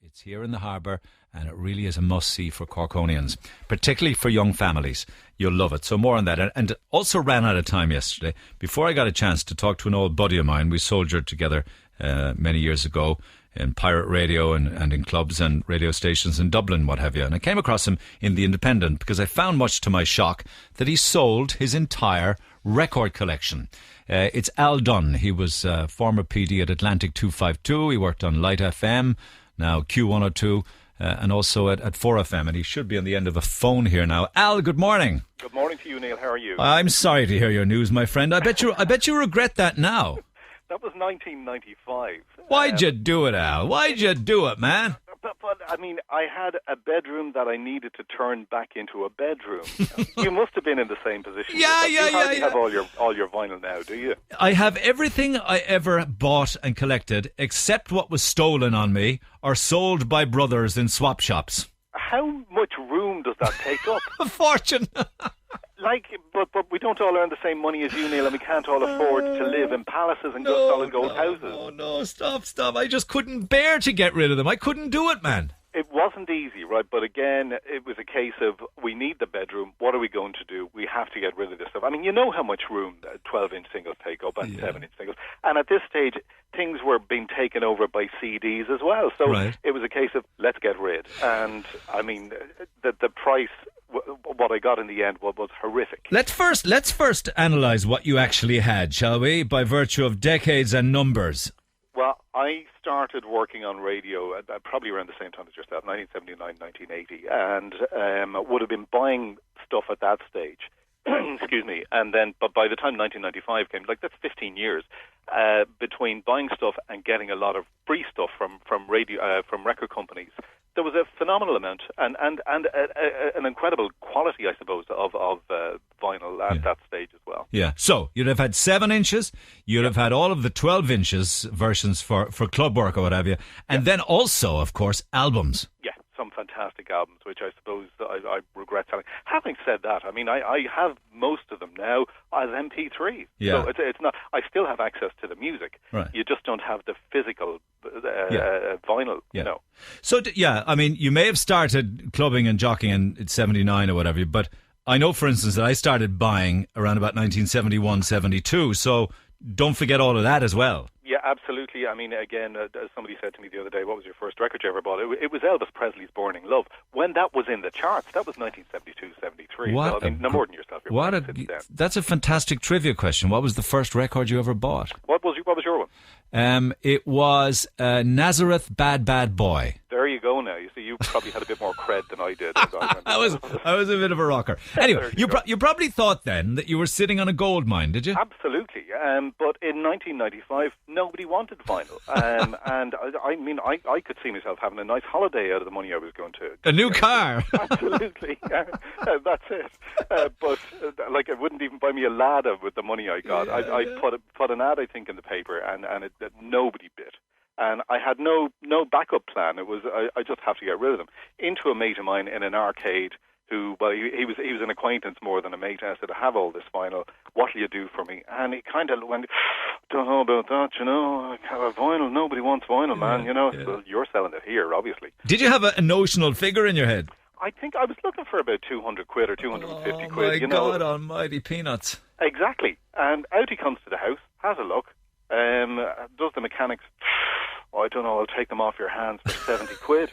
It's here in the harbour, and it really is a must-see for Corkonians, particularly for young families. You'll love it. So more on that. And also ran out of time yesterday. Before I got a chance to talk to an old buddy of mine, we soldiered together many years ago in pirate radio and in clubs and radio stations in Dublin, what have you. And I came across him in The Independent because I found, much to my shock, that he sold his entire record collection. It's Al Dunne. He was former PD at Atlantic 252. He worked on Light FM, now Q102, and also at 4FM. And he should be on the end of a phone here now. Al, good morning. Good morning to you, Neil. How are you? I'm sorry to hear your news, my friend. I bet you regret that now. That was 1995. Why'd you do it, Al? Why'd you do it, man? But I mean, I had a bedroom that I needed to turn back into a bedroom. You must have been in the same position. You hardly have all your vinyl now, do you? I have everything I ever bought and collected, except what was stolen on me or sold by brothers in swap shops. How much room does that take up? A fortune. But we don't all earn the same money as you, Neil, and we can't all afford to live in palaces and solid gold houses. No, stop. I just couldn't bear to get rid of them. I couldn't do it, man. It wasn't easy, right? But again, it was a case of, we need the bedroom. What are we going to do? We have to get rid of this stuff. I mean, you know how much room 12-inch singles take up and 7-inch singles. And at this stage, things were being taken over by CDs as well. So It was a case of, let's get rid. And, I mean, the price, what I got in the end was horrific. Let's first analyse what you actually had, shall we? By virtue of decades and numbers. Well, I started working on radio probably around the same time as yourself, 1979, 1980, and would have been buying stuff at that stage. Excuse me. And then, but by the time 1995 came, that's 15 years between buying stuff and getting a lot of free stuff from record companies. There was a phenomenal amount and an incredible quality, I suppose, of vinyl at that stage as well. Yeah. So you'd have had 7 inches, you'd have had all of the 12 inches versions for club work or what have you, and then also, of course, albums. Yeah. Some fantastic albums, which I suppose I regret selling. Having said that, I mean, I have most of them now as MP3. Yeah. So it's not. I still have access to the music. Right. You just don't have the physical vinyl. Yeah. You know. So I mean, you may have started clubbing and jockeying in '79 or whatever, but I know, for instance, that I started buying around about 1971, 72. So don't forget all of that as well. Yeah, absolutely. I mean, again, as somebody said to me the other day, what was your first record you ever bought? It was Elvis Presley's Burning Love. When that was in the charts, that was 1972, 73. What? So, I mean, no more than yourself. That's a fantastic trivia question. What was the first record you ever bought? What was your one? It was Nazareth Bad Boy. There you go now. You see, you probably had a bit more cred than I did. I was a bit of a rocker. Anyway, you probably thought then that you were sitting on a gold mine, did you? Absolutely. But in 1995, nobody wanted vinyl. And I mean, I could see myself having a nice holiday out of the money I was going to. A new car. Absolutely. That's it. But it wouldn't even buy me a Lada with the money I got. I put an ad, I think, in the paper, and nobody bid. And I had no backup plan. It was I just have to get rid of them. Into a mate of mine in an arcade who, well, he was an acquaintance more than a mate. And I said, I have all this vinyl. What'll you do for me? And he kind of went, don't know about that, you know. I have a vinyl. Nobody wants vinyl, man, you know. Yeah. Well, you're selling it here, obviously. Did you have a notional figure in your head? I think I was looking for about 200 quid or 250 quid. Oh, my God almighty, peanuts. Exactly. And out he comes to the house, has a look, does the mechanics. I don't know, I'll take them off your hands for 70 quid.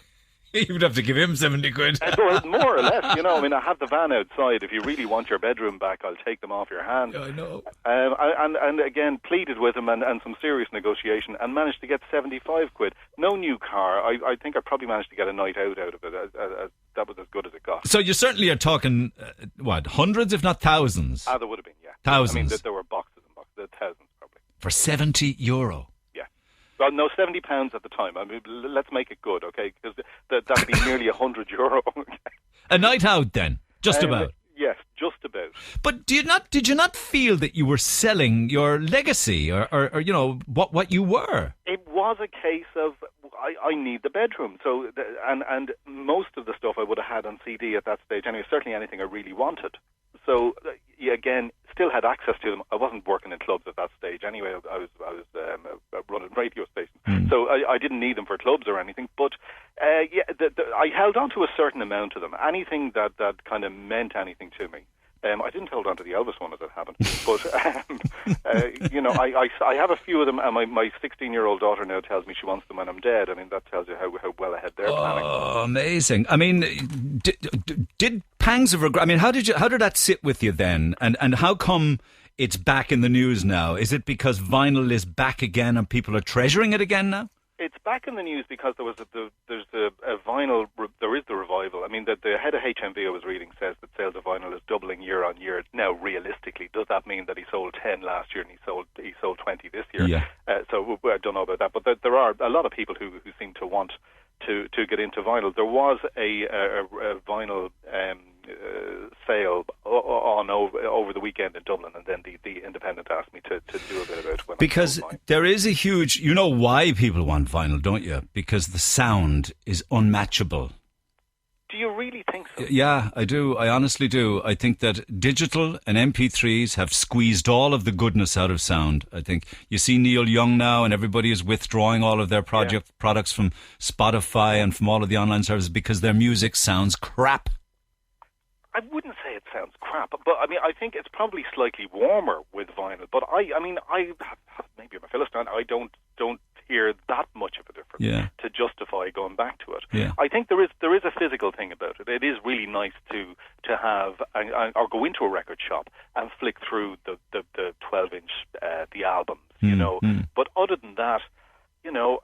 You would have to give him 70 quid. Well, more or less, you know. I mean, I have the van outside. If you really want your bedroom back, I'll take them off your hands. Yeah, I know. And again, pleaded with him and some serious negotiation and managed to get 75 quid. No new car. I think I probably managed to get a night out of it. That was as good as it got. So you certainly are talking, hundreds if not thousands? There would have been, yeah. Thousands? I mean, there were boxes and boxes. Thousands, probably. For €70? Well, no, £70 at the time. I mean, let's make it good, okay? Because that'd be nearly €100. A night out, then, just about. Yes, just about. But did you not feel that you were selling your legacy, or you know what you were? It was a case of I need the bedroom. So and most of the stuff I would have had on CD at that stage, anyway, certainly anything I really wanted. So again, still had access to them. I wasn't working in clubs at that stage anyway. I was running radio stations, so I didn't need them for clubs or anything. But I held on to a certain amount of them. Anything that kind of meant anything to me. I didn't hold on to the Elvis one as it happened, but I have a few of them, and my 16-year-old daughter now tells me she wants them when I'm dead. I mean, that tells you how well ahead they're planning. Oh, amazing! I mean, did pangs of regret? I mean, how did that sit with you then? And how come it's back in the news now? Is it because vinyl is back again and people are treasuring it again now? It's back in the news because there is the revival. I mean, the head of HMV I was reading says that sales of vinyl is doubling year on year. Now, realistically, does that mean that he sold 10 last year and he sold 20 this year? Yeah. So I don't know about that, but there are a lot of people who seem to want to get into vinyl. There was a vinyl sale on over the weekend in Dublin, and then the Independent asked me to do a bit about it. Because there is a huge... You know why people want vinyl, don't you? Because the sound is unmatchable. Do you really think so? Yeah, I do. I honestly do. I think that digital and MP3s have squeezed all of the goodness out of sound. I think you see Neil Young now, and everybody is withdrawing all of their products from Spotify and from all of the online services because their music sounds crap. I wouldn't say it sounds crap, but I mean, I think it's probably slightly warmer with vinyl. But I maybe I'm a Philistine. I don't hear that much of a difference to justify going back to it. Yeah. I think there is a physical thing about it. It is really nice to have or go into a record shop and flick through the 12-inch the albums, you know. But other than that, you know,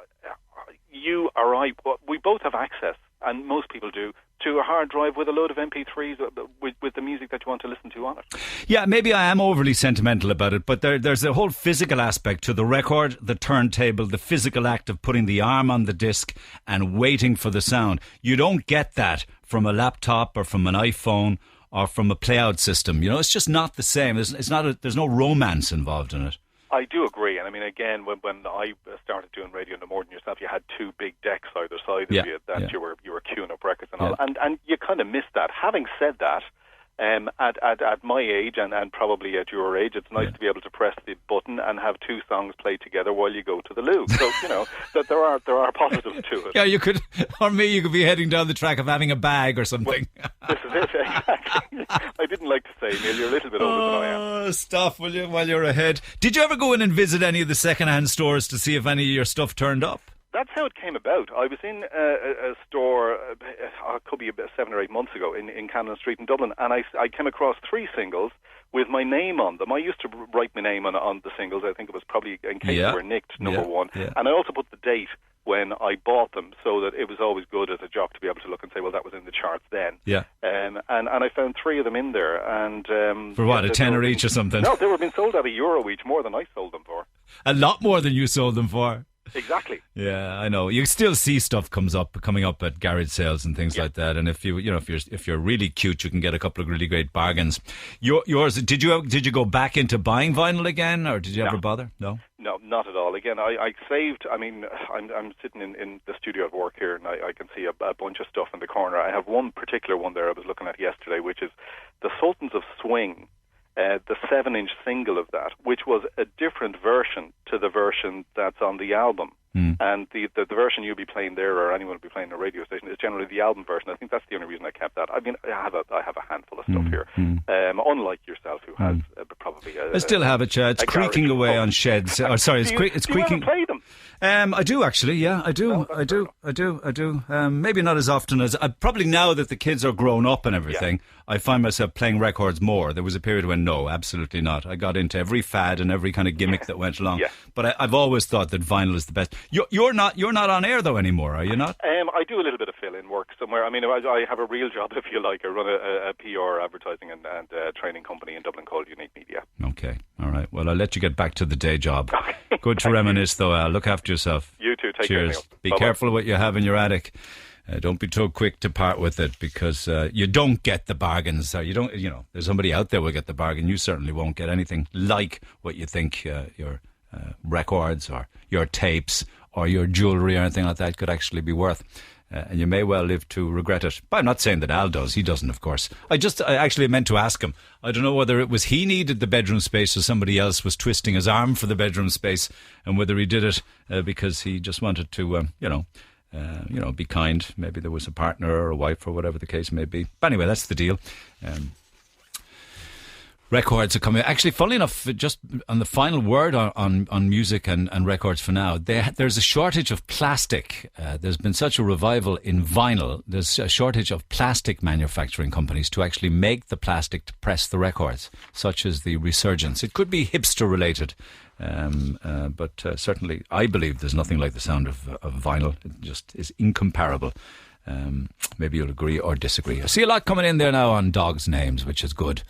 you or I, we both have access, and most people do, to a hard drive with a load of MP3s with the music that you want to listen to on it. Yeah, maybe I am overly sentimental about it, but there's a whole physical aspect to the record, the turntable, the physical act of putting the arm on the disc and waiting for the sound. You don't get that from a laptop or from an iPhone or from a playout system. You know, it's just not the same. There's no romance involved in it. I do agree, and I mean, again, when I started doing radio no more than yourself, you had two big decks either side of you that you were queuing up records and all, and you kind of missed that. Having said that, at my age and probably at your age, it's nice to be able to press the button and have two songs played together while you go to the loo. So you know that there are positives to it. Yeah, you could, or me, you could be heading down the track of having a bag or something. Well, this is it, exactly. I didn't like to say, Neil, you're a little bit older than I am. Stuff while you're ahead. Did you ever go in and visit any of the second-hand stores to see if any of your stuff turned up? That's how it came about. I was in a store, it could be about 7 or 8 months ago, in Camden Street in Dublin, and I came across 3 singles with my name on them. I used to write my name on the singles. I think it was probably in case they were nicked, number one. Yeah. And I also put the date when I bought them, so that it was always good as a jock to be able to look and say, well, that was in the charts then. Yeah. And I found 3 of them in there. And for what, a tenner each or something? No, they were being sold at €1 each, more than I sold them for. A lot more than you sold them for. Exactly. Yeah, I know. You still see stuff coming up at garage sales and things like that. And if you're really cute, you can get a couple of really great bargains. Yours, did you go back into buying vinyl again, or did you ever bother? No, not at all. Again, I saved. I mean, I'm sitting in the studio at work here, and I can see a bunch of stuff in the corner. I have one particular one there I was looking at yesterday, which is the Sultans of Swing. The 7-inch single of that, which was a different version to the version that's on the album. And the version you'll be playing there, or anyone will be playing on a radio station, is generally the album version. I think that's the only reason I kept that. I mean, I have a handful of stuff here. Unlike yourself, who has probably I still have it, Chad. It's creaking away on sheds. Sorry, it's creaking. Do you ever play them? I do actually, yeah, I do. Maybe not as often as probably now that the kids are grown up and everything. I find myself playing records more. There was a period when no, absolutely not. I got into every fad and every kind of gimmick that went along. But I've always thought that vinyl is the best. You're not on air though anymore, are you not? I do a little bit of fill-in work somewhere. I mean, I have a real job, if you like. I run a PR advertising and training company in Dublin called Unique Media. Okay, all right. Well, I'll let you get back to the day job. Good to reminisce, though, Al. Look after yourself. You too. Take Cheers. care, Neil. Be Bye-bye. careful what you have in your attic. Don't be too quick to part with it, because you don't get the bargains. You don't. You know, there's somebody out there will get the bargain. You certainly won't get anything like what you think your records or your tapes or your jewellery or anything like that could actually be worth. And you may well live to regret it. But I'm not saying that Al does. He doesn't, of course. I actually meant to ask him. I don't know whether it was he needed the bedroom space or somebody else was twisting his arm for the bedroom space, and whether he did it because he just wanted to, be kind. Maybe there was a partner or a wife or whatever the case may be. But anyway, that's the deal. Records are coming. Actually, funnily enough, just on the final word on music and records for now, there's a shortage of plastic. There's been such a revival in vinyl. There's a shortage of plastic manufacturing companies to actually make the plastic to press the records, such as the resurgence. It could be hipster related, but certainly I believe there's nothing like the sound of vinyl. It just is incomparable. Maybe you'll agree or disagree. I see a lot coming in there now on dogs' names, which is good.